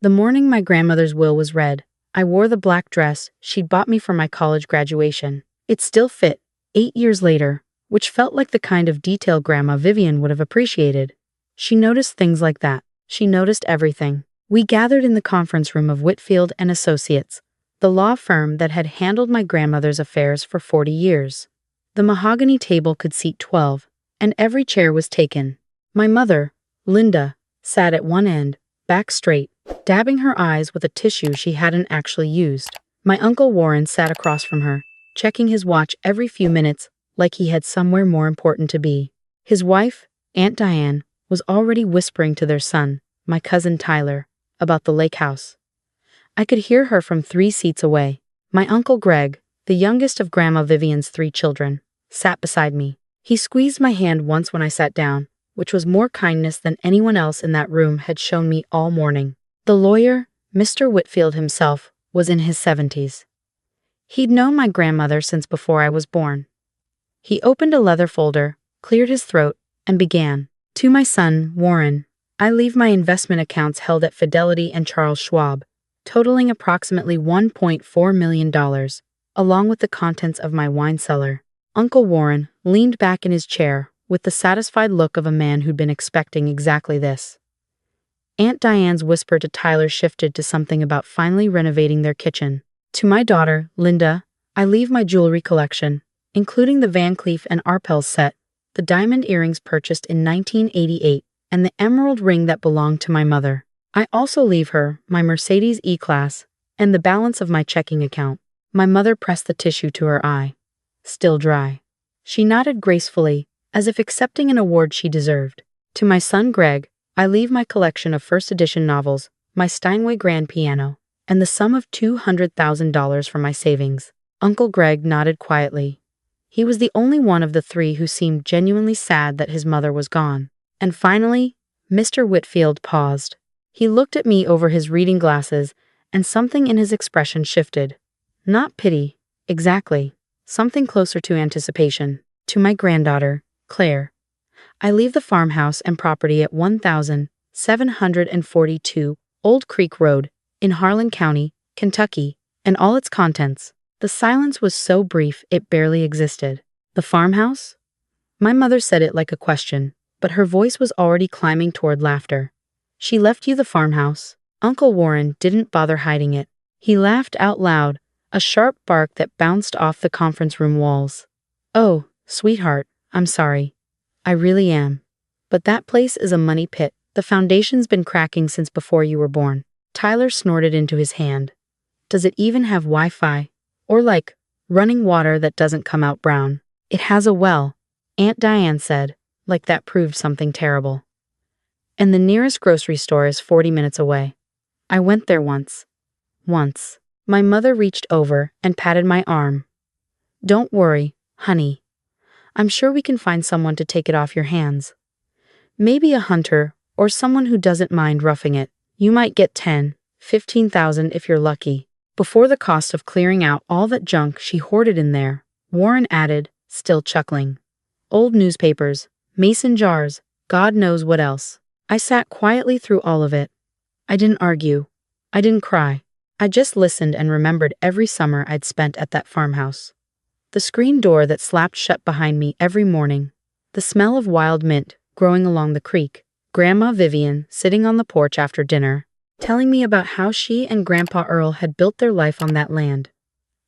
The morning my grandmother's will was read, I wore the black dress she'd bought me for my college graduation. It still fit, 8 years later, which felt like the kind of detail Grandma Vivian would have appreciated. She noticed things like that. She noticed everything. We gathered in the conference room of Whitfield and Associates, the law firm that had handled my grandmother's affairs for 40 years. The mahogany table could seat 12, and every chair was taken. My mother, Linda, sat at one end, back straight, dabbing her eyes with a tissue she hadn't actually used. My Uncle Warren sat across from her, checking his watch every few minutes like he had somewhere more important to be. His wife, Aunt Diane, was already whispering to their son, my cousin Tyler, about the lake house. I could hear her from 3 seats away. My Uncle Greg, the youngest of Grandma Vivian's 3 children, sat beside me. He squeezed my hand once when I sat down, which was more kindness than anyone else in that room had shown me all morning. The lawyer, Mr. Whitfield himself, was in his 70s. He'd known my grandmother since before I was born. He opened a leather folder, cleared his throat, and began. To my son, Warren, I leave my investment accounts held at Fidelity and Charles Schwab, totaling approximately $1.4 million, along with the contents of my wine cellar. Uncle Warren leaned back in his chair with the satisfied look of a man who'd been expecting exactly this. Aunt Diane's whisper to Tyler shifted to something about finally renovating their kitchen. To my daughter, Linda, I leave my jewelry collection, including the Van Cleef and Arpels set, the diamond earrings purchased in 1988, and the emerald ring that belonged to my mother. I also leave her my Mercedes E-Class and the balance of my checking account. My mother pressed the tissue to her eye, still dry. She nodded gracefully, as if accepting an award she deserved. To my son Greg, I leave my collection of first edition novels, my Steinway grand piano, and the sum of $200,000 from my savings. Uncle Greg nodded quietly. He was the only one of the 3 who seemed genuinely sad that his mother was gone. And finally, Mr. Whitfield paused. He looked at me over his reading glasses, and something in his expression shifted. Not pity, exactly. Something closer to anticipation. To my granddaughter, Claire, I leave the farmhouse and property at 1742 Old Creek Road, in Harlan County, Kentucky, and all its contents. The silence was so brief it barely existed. The farmhouse? My mother said it like a question, but her voice was already climbing toward laughter. She left you the farmhouse? Uncle Warren didn't bother hiding it. He laughed out loud, a sharp bark that bounced off the conference room walls. Oh, sweetheart, I'm sorry. I really am. But that place is a money pit. The foundation's been cracking since before you were born. Tyler snorted into his hand. Does it even have Wi-Fi? Or like, running water that doesn't come out brown? It has a well, Aunt Diane said, like that proved something terrible. And the nearest grocery store is 40 minutes away. I went there once. Once. My mother reached over and patted my arm. Don't worry, honey. I'm sure we can find someone to take it off your hands. Maybe a hunter, or someone who doesn't mind roughing it. You might get 10, 15,000 if you're lucky. Before the cost of clearing out all that junk she hoarded in there, Warren added, still chuckling. Old newspapers, mason jars, God knows what else. I sat quietly through all of it. I didn't argue. I didn't cry. I just listened and remembered every summer I'd spent at that farmhouse. The screen door that slapped shut behind me every morning. The smell of wild mint growing along the creek. Grandma Vivian sitting on the porch after dinner, telling me about how she and Grandpa Earl had built their life on that land.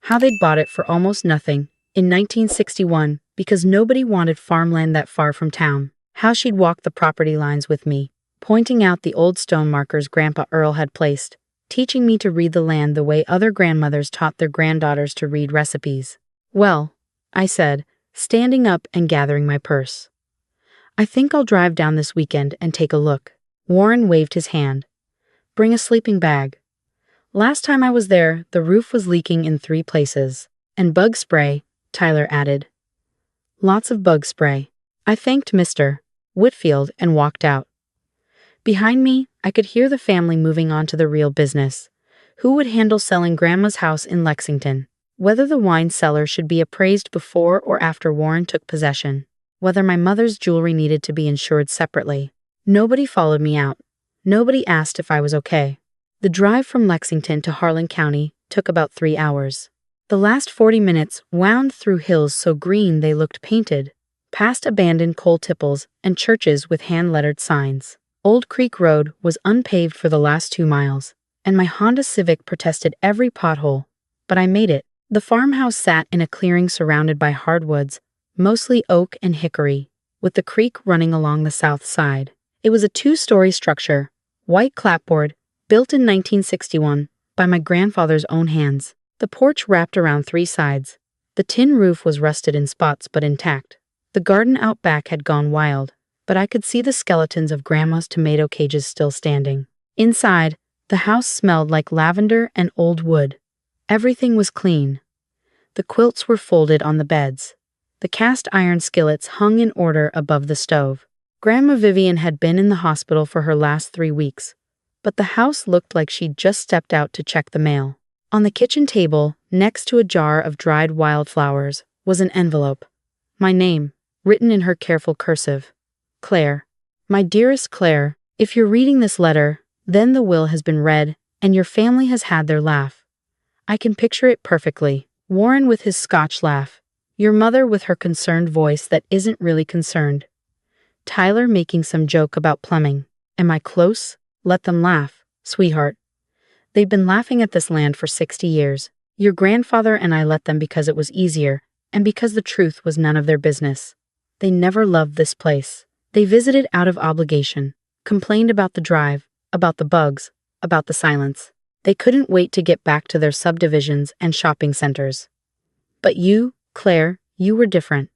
How they'd bought it for almost nothing in 1961 because nobody wanted farmland that far from town. How she'd walk the property lines with me, pointing out the old stone markers Grandpa Earl had placed, teaching me to read the land the way other grandmothers taught their granddaughters to read recipes. Well, I said, standing up and gathering my purse. I think I'll drive down this weekend and take a look. Warren waved his hand. Bring a sleeping bag. Last time I was there, the roof was leaking in 3 places. And bug spray, Tyler added. Lots of bug spray. I thanked Mr. Whitfield and walked out. Behind me, I could hear the family moving on to the real business. Who would handle selling Grandma's house in Lexington? Whether the wine cellar should be appraised before or after Warren took possession. Whether my mother's jewelry needed to be insured separately. Nobody followed me out. Nobody asked if I was okay. The drive from Lexington to Harlan County took about 3 hours. The last 40 minutes wound through hills so green they looked painted, past abandoned coal tipples and churches with hand-lettered signs. Old Creek Road was unpaved for the last 2 miles, and my Honda Civic protested every pothole, but I made it. The farmhouse sat in a clearing surrounded by hardwoods, mostly oak and hickory, with the creek running along the south side. It was a 2-story structure, white clapboard, built in 1961 by my grandfather's own hands. The porch wrapped around 3 sides. The tin roof was rusted in spots but intact. The garden out back had gone wild, but I could see the skeletons of Grandma's tomato cages still standing. Inside, the house smelled like lavender and old wood. Everything was clean. The quilts were folded on the beds. The cast iron skillets hung in order above the stove. Grandma Vivian had been in the hospital for her last 3 weeks, but the house looked like she'd just stepped out to check the mail. On the kitchen table, next to a jar of dried wildflowers, was an envelope. My name, written in her careful cursive. Claire. My dearest Claire, if you're reading this letter, then the will has been read, and your family has had their laugh. I can picture it perfectly. Warren with his Scotch laugh. Your mother with her concerned voice that isn't really concerned. Tyler making some joke about plumbing. Am I close? Let them laugh, sweetheart. They've been laughing at this land for 60 years. Your grandfather and I let them because it was easier, and because the truth was none of their business. They never loved this place. They visited out of obligation, complained about the drive, about the bugs, about the silence. They couldn't wait to get back to their subdivisions and shopping centers. But you, Claire, you were different.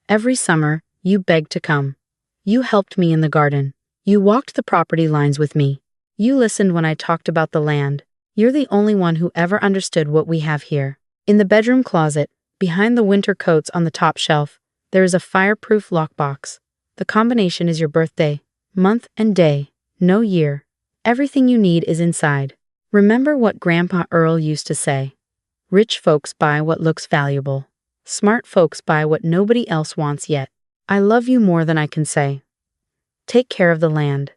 Every summer, you begged to come. You helped me in the garden. You walked the property lines with me. You listened when I talked about the land. You're the only one who ever understood what we have here. In the bedroom closet, behind the winter coats on the top shelf, there is a fireproof lockbox. The combination is your birthday, month and day, no year. Everything you need is inside. Remember what Grandpa Earl used to say. Rich folks buy what looks valuable. Smart folks buy what nobody else wants yet. I love you more than I can say. Take care of the land.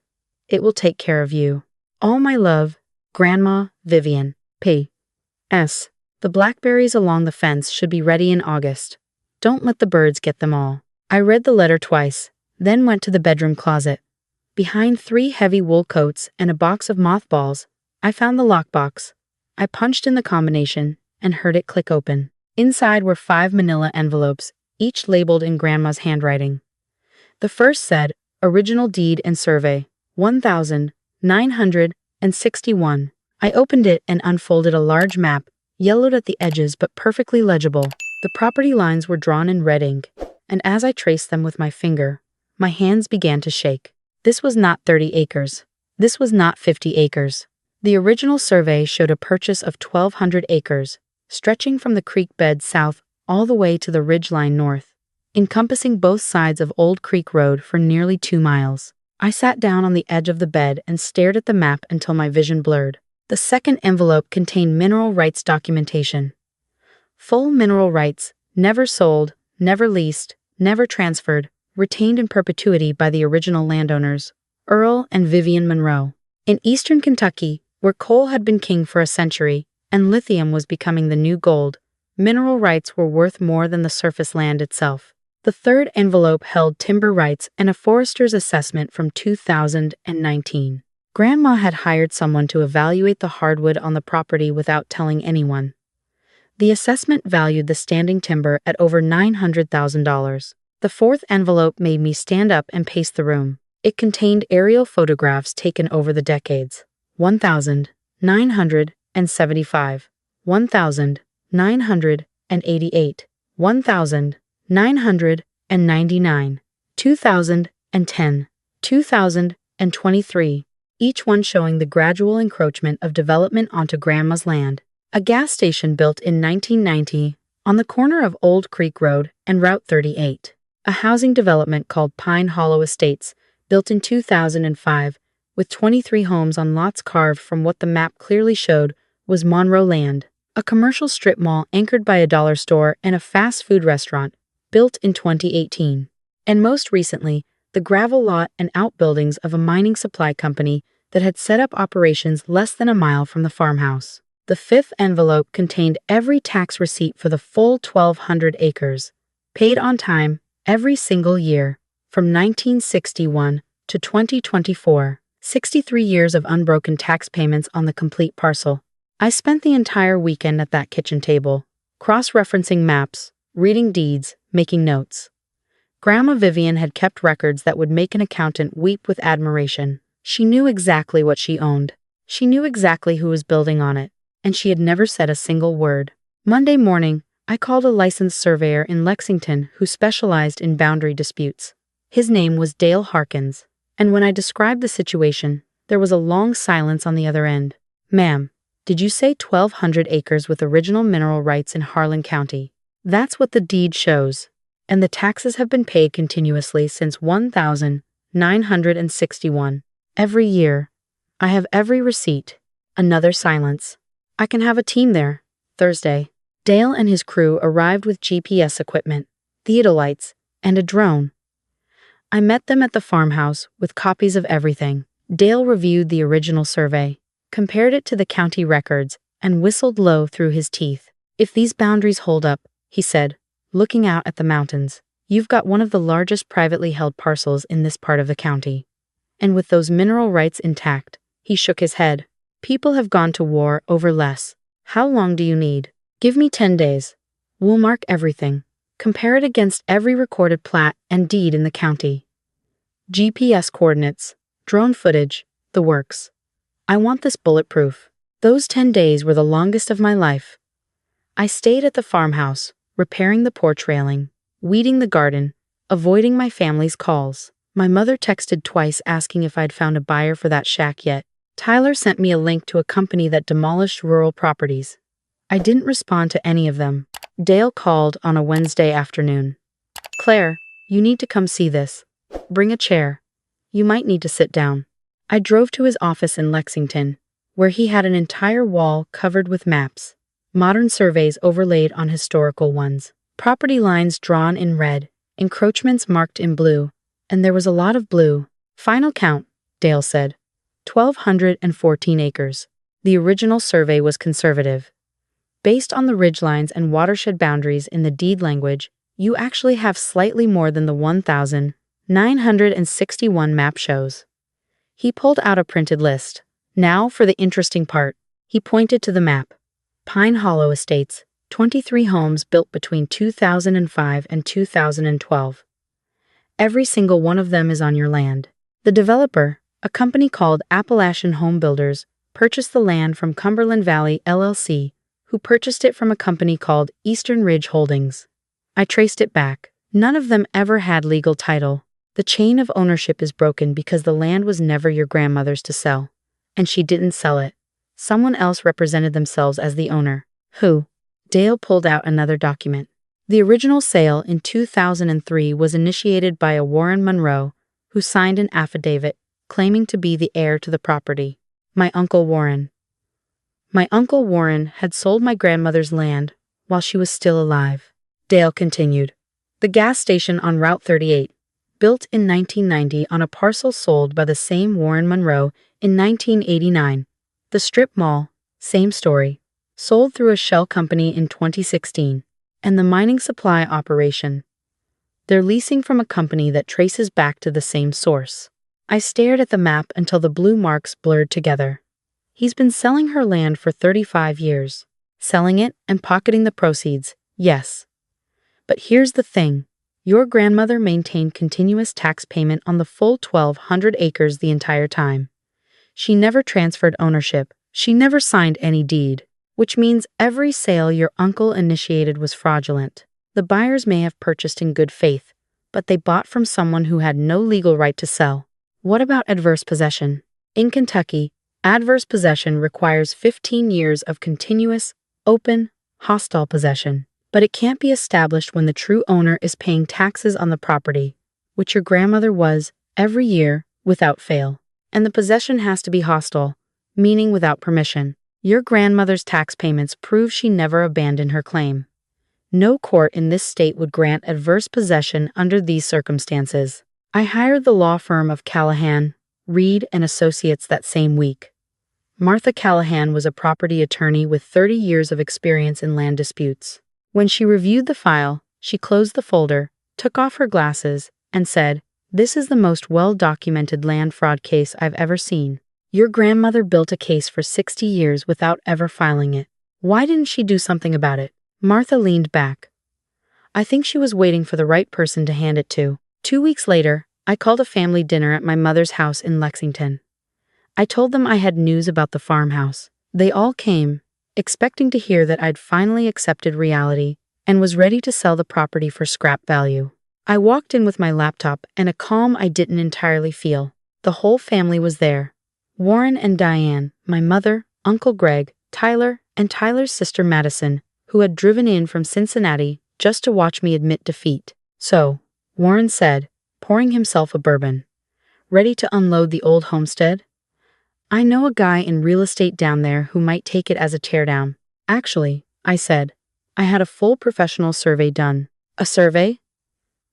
It will take care of you. All my love, Grandma Vivian. P.S. The blackberries along the fence should be ready in August. Don't let the birds get them all. I read the letter twice, then went to the bedroom closet. Behind 3 heavy wool coats and a box of mothballs, I found the lockbox. I punched in the combination and heard it click open. Inside were 5 manila envelopes, each labeled in Grandma's handwriting. The first said, Original Deed and Survey, 1,961. I opened it and unfolded a large map, yellowed at the edges but perfectly legible. The property lines were drawn in red ink, and as I traced them with my finger, my hands began to shake. This was not 30 acres. This was not 50 acres. The original survey showed a purchase of 1,200 acres, stretching from the creek bed south all the way to the ridgeline north, encompassing both sides of Old Creek Road for nearly 2 miles. I sat down on the edge of the bed and stared at the map until my vision blurred. The second envelope contained mineral rights documentation. Full mineral rights, never sold, never leased, never transferred, retained in perpetuity by the original landowners, Earl and Vivian Monroe. In eastern Kentucky, where coal had been king for a century, and lithium was becoming the new gold, mineral rights were worth more than the surface land itself. The third envelope held timber rights and a forester's assessment from 2019. Grandma had hired someone to evaluate the hardwood on the property without telling anyone. The assessment valued the standing timber at over $900,000. The fourth envelope made me stand up and pace the room. It contained aerial photographs taken over the decades. 1,975, 1,988, 1,999, 2010, 2023, each one showing the gradual encroachment of development onto Grandma's land. A gas station built in 1990 on the corner of Old Creek Road and Route 38. A housing development called Pine Hollow Estates, built in 2005, with 23 homes on lots carved from what the map clearly showed was Monroe land. A commercial strip mall anchored by a dollar store and a fast food restaurant, built in 2018. And most recently, the gravel lot and outbuildings of a mining supply company that had set up operations less than a mile from the farmhouse. The fifth envelope contained every tax receipt for the full 1,200 acres, paid on time every single year, from 1961 to 2024, 63 years of unbroken tax payments on the complete parcel. I spent the entire weekend at that kitchen table, cross-referencing maps, reading deeds, making notes. Grandma Vivian had kept records that would make an accountant weep with admiration. She knew exactly what she owned. She knew exactly who was building on it, and she had never said a single word. Monday morning, I called a licensed surveyor in Lexington who specialized in boundary disputes. His name was Dale Harkins, and when I described the situation, there was a long silence on the other end. "Ma'am, did you say 1,200 acres with original mineral rights in Harlan County?" "That's what the deed shows, and the taxes have been paid continuously since 1961. Every year. I have every receipt." Another silence. "I can have a team there." Thursday. Dale and his crew arrived with GPS equipment, theodolites, and a drone. I met them at the farmhouse with copies of everything. Dale reviewed the original survey, compared it to the county records, and whistled low through his teeth. "If these boundaries hold up," he said, looking out at the mountains, "you've got one of the largest privately held parcels in this part of the county. And with those mineral rights intact," he shook his head, "people have gone to war over less. How long do you need?" "Give me 10 days. We'll mark everything. Compare it against every recorded plat and deed in the county. GPS coordinates, drone footage, the works. I want this bulletproof." Those 10 days were the longest of my life. I stayed at the farmhouse, repairing the porch railing, weeding the garden, avoiding my family's calls. My mother texted twice asking if I'd found a buyer for that shack yet. Tyler sent me a link to a company that demolished rural properties. I didn't respond to any of them. Dale called on a Wednesday afternoon. "Claire, you need to come see this. Bring a chair. You might need to sit down." I drove to his office in Lexington, where he had an entire wall covered with maps, modern surveys overlaid on historical ones, property lines drawn in red, encroachments marked in blue, and there was a lot of blue. "Final count," Dale said. 1,214 acres. The original survey was conservative. Based on the ridgelines and watershed boundaries in the deed language, you actually have slightly more than the 1,961 map shows. He pulled out a printed list. "Now for the interesting part." He pointed to the map. "Pine Hollow Estates, 23 homes built between 2005 and 2012. Every single one of them is on your land." The developer, a company called Appalachian Home Builders, purchased the land from Cumberland Valley LLC, who purchased it from a company called Eastern Ridge Holdings. I traced it back. None of them ever had legal title. The chain of ownership is broken because the land was never your grandmother's to sell, and she didn't sell it. Someone else represented themselves as the owner. Who? Dale pulled out another document. The original sale in 2003 was initiated by a Warren Monroe, who signed an affidavit claiming to be the heir to the property. My Uncle Warren. My Uncle Warren had sold my grandmother's land while she was still alive. Dale continued. The gas station on Route 38, built in 1990 on a parcel sold by the same Warren Monroe in 1989. The strip mall, same story, sold through a shell company in 2016. And the mining supply operation. They're leasing from a company that traces back to the same source. I stared at the map until the blue marks blurred together. He's been selling her land for 35 years. Selling it and pocketing the proceeds, yes. But here's the thing. Your grandmother maintained continuous tax payment on the full 1,200 acres the entire time. She never transferred ownership. She never signed any deed, which means every sale your uncle initiated was fraudulent. The buyers may have purchased in good faith, but they bought from someone who had no legal right to sell. What about adverse possession? In Kentucky, adverse possession requires 15 years of continuous, open, hostile possession. But it can't be established when the true owner is paying taxes on the property, which your grandmother was, every year, without fail. And the possession has to be hostile, meaning without permission. Your grandmother's tax payments prove she never abandoned her claim. No court in this state would grant adverse possession under these circumstances. I hired the law firm of Callahan, Reed and Associates that same week. Martha Callahan was a property attorney with 30 years of experience in land disputes. When she reviewed the file, she closed the folder, took off her glasses, and said, "This is the most well-documented land fraud case I've ever seen. Your grandmother built a case for 60 years without ever filing it. Why didn't she do something about it?" Martha leaned back. "I think she was waiting for the right person to hand it to." 2 weeks later, I called a family dinner at my mother's house in Lexington. I told them I had news about the farmhouse. They all came, expecting to hear that I'd finally accepted reality and was ready to sell the property for scrap value. I walked in with my laptop and a calm I didn't entirely feel. The whole family was there. Warren and Diane, my mother, Uncle Greg, Tyler, and Tyler's sister Madison, who had driven in from Cincinnati just to watch me admit defeat. "So," Warren said, pouring himself a bourbon, "ready to unload the old homestead?" "I know a guy in real estate down there who might take it as a teardown." "Actually," I said, "I had a full professional survey done." "A survey?"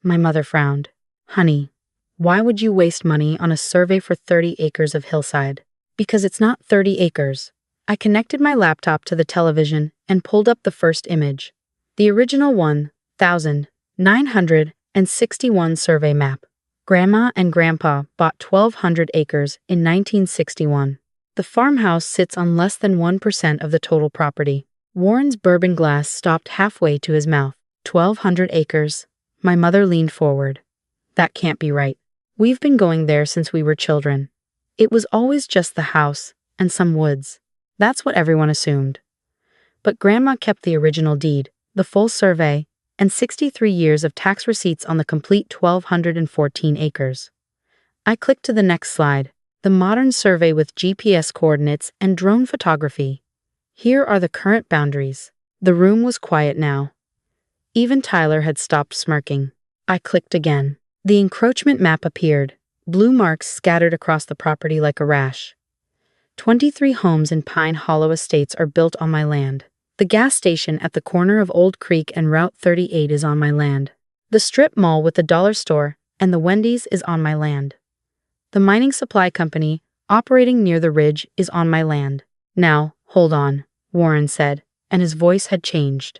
My mother frowned. "Honey, why would you waste money on a survey for 30 acres of hillside?" "Because it's not 30 acres. I connected my laptop to the television and pulled up the first image. The original 1,961 survey map. Grandma and Grandpa bought 1,200 acres in 1961. The farmhouse sits on less than 1% of the total property." Warren's bourbon glass stopped halfway to his mouth. 1,200 acres. My mother leaned forward. "That can't be right. We've been going there since we were children. It was always just the house and some woods. That's what everyone assumed. But Grandma kept the original deed, the full survey, and 63 years of tax receipts on the complete 1,214 acres. I clicked to the next slide, the modern survey with GPS coordinates and drone photography. Here are the current boundaries. The room was quiet now. Even Tyler had stopped smirking. I clicked again. The encroachment map appeared, blue marks scattered across the property like a rash. 23 homes in Pine Hollow Estates are built on my land. The gas station at the corner of Old Creek and Route 38 is on my land. The strip mall with the dollar store and the Wendy's is on my land. The mining supply company, operating near the ridge, is on my land. "Now, hold on," Warren said, and his voice had changed.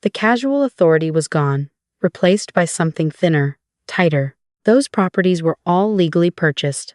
The casual authority was gone, replaced by something thinner, tighter. "Those properties were all legally purchased.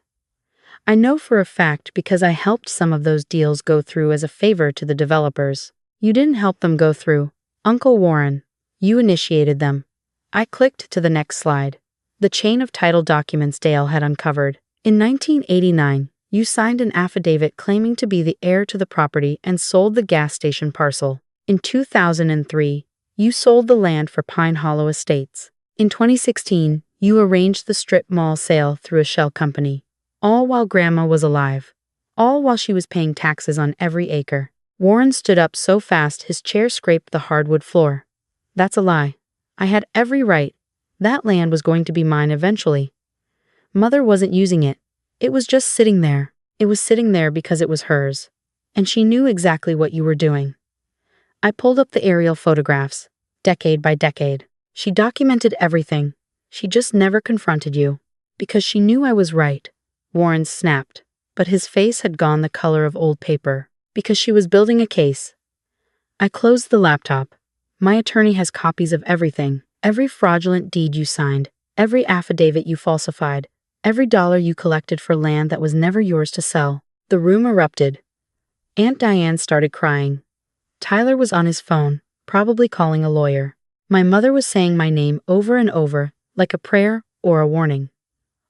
I know for a fact because I helped some of those deals go through as a favor to the developers." "You didn't help them go through, Uncle Warren. You initiated them." I clicked to the next slide. The chain of title documents Dale had uncovered. "In 1989, you signed an affidavit claiming to be the heir to the property and sold the gas station parcel. In 2003, you sold the land for Pine Hollow Estates. In 2016, you arranged the strip mall sale through a shell company. All while Grandma was alive. All while she was paying taxes on every acre." Warren stood up so fast his chair scraped the hardwood floor. "That's a lie. I had every right. That land was going to be mine eventually. Mother wasn't using it. It was just sitting there. It was sitting there because it was hers. And she knew exactly what you were doing." I pulled up the aerial photographs, decade by decade. "She documented everything. She just never confronted you. Because she knew I was right." Warren snapped, but his face had gone the color of old paper. "Because she was building a case." I closed the laptop. "My attorney has copies of everything. Every fraudulent deed you signed, every affidavit you falsified, every dollar you collected for land that was never yours to sell." The room erupted. Aunt Diane started crying. Tyler was on his phone, probably calling a lawyer. My mother was saying my name over and over, like a prayer or a warning.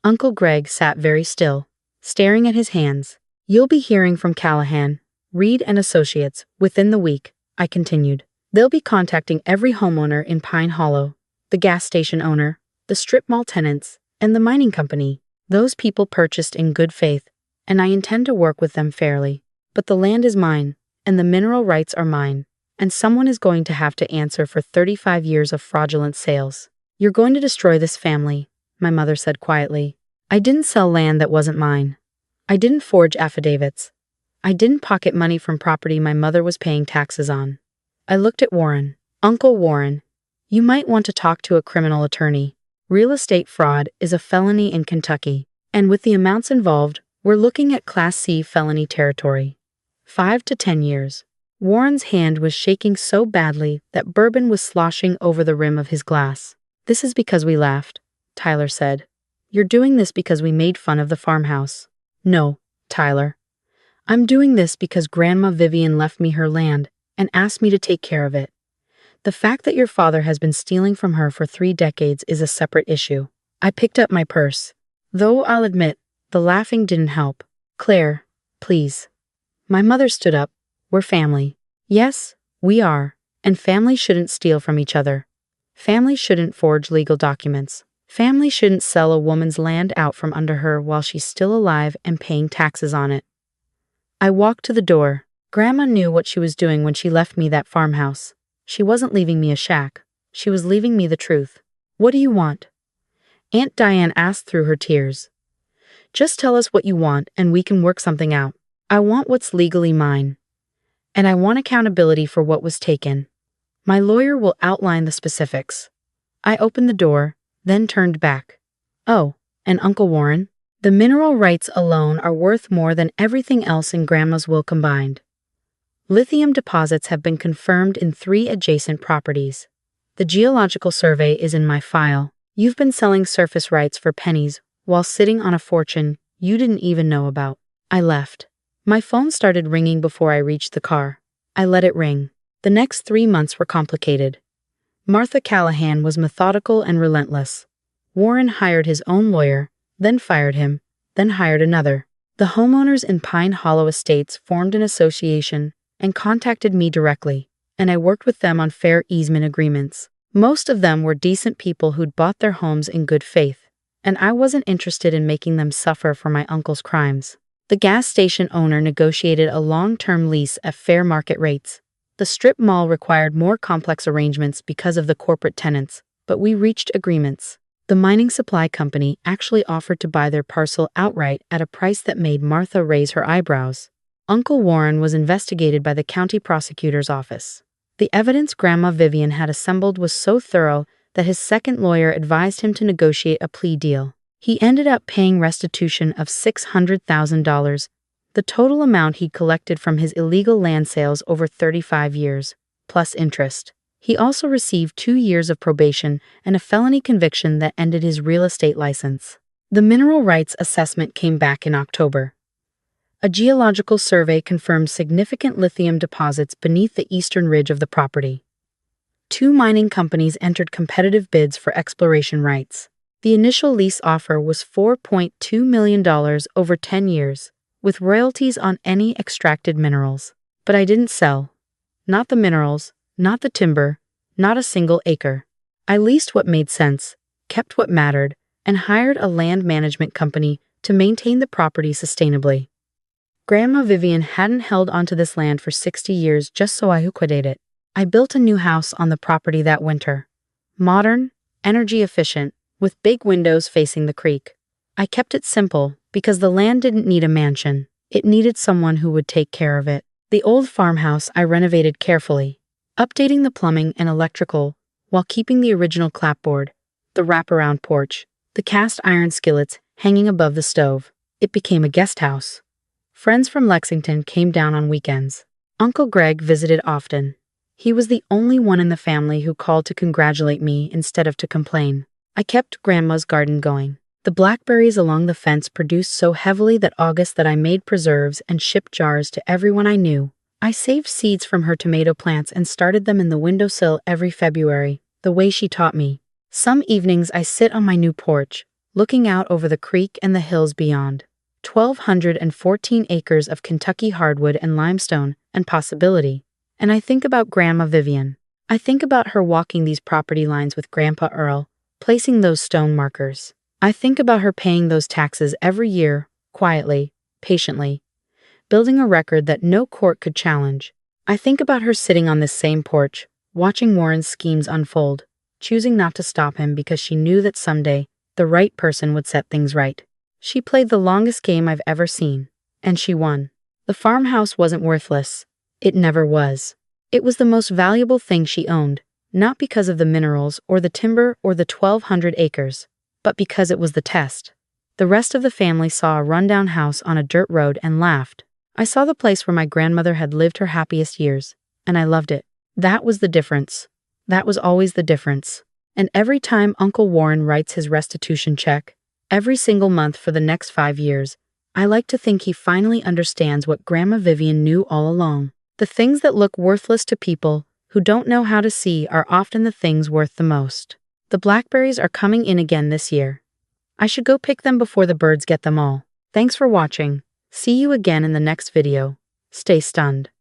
Uncle Greg sat very still, staring at his hands. "You'll be hearing from Callahan, Reed and Associates, within the week," I continued. "They'll be contacting every homeowner in Pine Hollow, the gas station owner, the strip mall tenants, and the mining company. Those people purchased in good faith, and I intend to work with them fairly. But the land is mine, and the mineral rights are mine, and someone is going to have to answer for 35 years of fraudulent sales." "You're going to destroy this family," my mother said quietly. "I didn't sell land that wasn't mine. I didn't forge affidavits. I didn't pocket money from property my mother was paying taxes on." I looked at Warren. "Uncle Warren, you might want to talk to a criminal attorney. Real estate fraud is a felony in Kentucky. And with the amounts involved, we're looking at Class C felony territory. 5 to 10 years. Warren's hand was shaking so badly that bourbon was sloshing over the rim of his glass. This is because we laughed, Tyler said. You're doing this because we made fun of the farmhouse. No, Tyler. I'm doing this because Grandma Vivian left me her land and asked me to take care of it. The fact that your father has been stealing from her for 3 decades is a separate issue. I picked up my purse. Though I'll admit, the laughing didn't help. Claire, please. My mother stood up. We're family. Yes, we are. And families shouldn't steal from each other. Families shouldn't forge legal documents. Families shouldn't sell a woman's land out from under her while she's still alive and paying taxes on it. I walked to the door. Grandma knew what she was doing when she left me that farmhouse. She wasn't leaving me a shack. She was leaving me the truth. What do you want? Aunt Diane asked through her tears. Just tell us what you want and we can work something out. I want what's legally mine. And I want accountability for what was taken. My lawyer will outline the specifics. I opened the door, then turned back. Oh, and Uncle Warren? The mineral rights alone are worth more than everything else in Grandma's will combined. Lithium deposits have been confirmed in 3 adjacent properties. The geological survey is in my file. You've been selling surface rights for pennies while sitting on a fortune you didn't even know about. I left. My phone started ringing before I reached the car. I let it ring. The next 3 months were complicated. Martha Callahan was methodical and relentless. Warren hired his own lawyer, then fired him, then hired another. The homeowners in Pine Hollow Estates formed an association and contacted me directly, and I worked with them on fair easement agreements. Most of them were decent people who'd bought their homes in good faith, and I wasn't interested in making them suffer for my uncle's crimes. The gas station owner negotiated a long-term lease at fair market rates. The strip mall required more complex arrangements because of the corporate tenants, but we reached agreements. The mining supply company actually offered to buy their parcel outright at a price that made Martha raise her eyebrows. Uncle Warren was investigated by the county prosecutor's office. The evidence Grandma Vivian had assembled was so thorough that his second lawyer advised him to negotiate a plea deal. He ended up paying restitution of $600,000, the total amount he collected from his illegal land sales over 35 years, plus interest. He also received 2 years of probation and a felony conviction that ended his real estate license. The mineral rights assessment came back in October. A geological survey confirmed significant lithium deposits beneath the eastern ridge of the property. 2 mining companies entered competitive bids for exploration rights. The initial lease offer was $4.2 million over 10 years, with royalties on any extracted minerals. But I didn't sell. Not the minerals, not the timber, not a single acre. I leased what made sense, kept what mattered, and hired a land management company to maintain the property sustainably. Grandma Vivian hadn't held onto this land for 60 years just so I liquidate it. I built a new house on the property that winter. Modern, energy efficient, with big windows facing the creek. I kept it simple because the land didn't need a mansion. It needed someone who would take care of it. The old farmhouse I renovated carefully, updating the plumbing and electrical while keeping the original clapboard, the wraparound porch, the cast iron skillets hanging above the stove. It became a guest house. Friends from Lexington came down on weekends. Uncle Greg visited often. He was the only one in the family who called to congratulate me instead of to complain. I kept Grandma's garden going. The blackberries along the fence produced so heavily that I made preserves and shipped jars to everyone I knew. I saved seeds from her tomato plants and started them in the windowsill every February, the way she taught me. Some evenings I sit on my new porch, looking out over the creek and the hills beyond. 1,214 acres of Kentucky hardwood and limestone and possibility. And I think about Grandma Vivian. I think about her walking these property lines with Grandpa Earl, placing those stone markers. I think about her paying those taxes every year, quietly, patiently, building a record that no court could challenge. I think about her sitting on this same porch, watching Warren's schemes unfold, choosing not to stop him because she knew that someday the right person would set things right. She played the longest game I've ever seen, and she won. The farmhouse wasn't worthless. It never was. It was the most valuable thing she owned, not because of the minerals or the timber or the 1,200 acres, but because it was the test. The rest of the family saw a rundown house on a dirt road and laughed. I saw the place where my grandmother had lived her happiest years, and I loved it. That was the difference. That was always the difference. And every time Uncle Warren writes his restitution check, every single month for the next 5 years, I like to think he finally understands what Grandma Vivian knew all along. The things that look worthless to people who don't know how to see are often the things worth the most. The blackberries are coming in again this year. I should go pick them before the birds get them all. Thanks for watching. See you again in the next video. Stay stunned.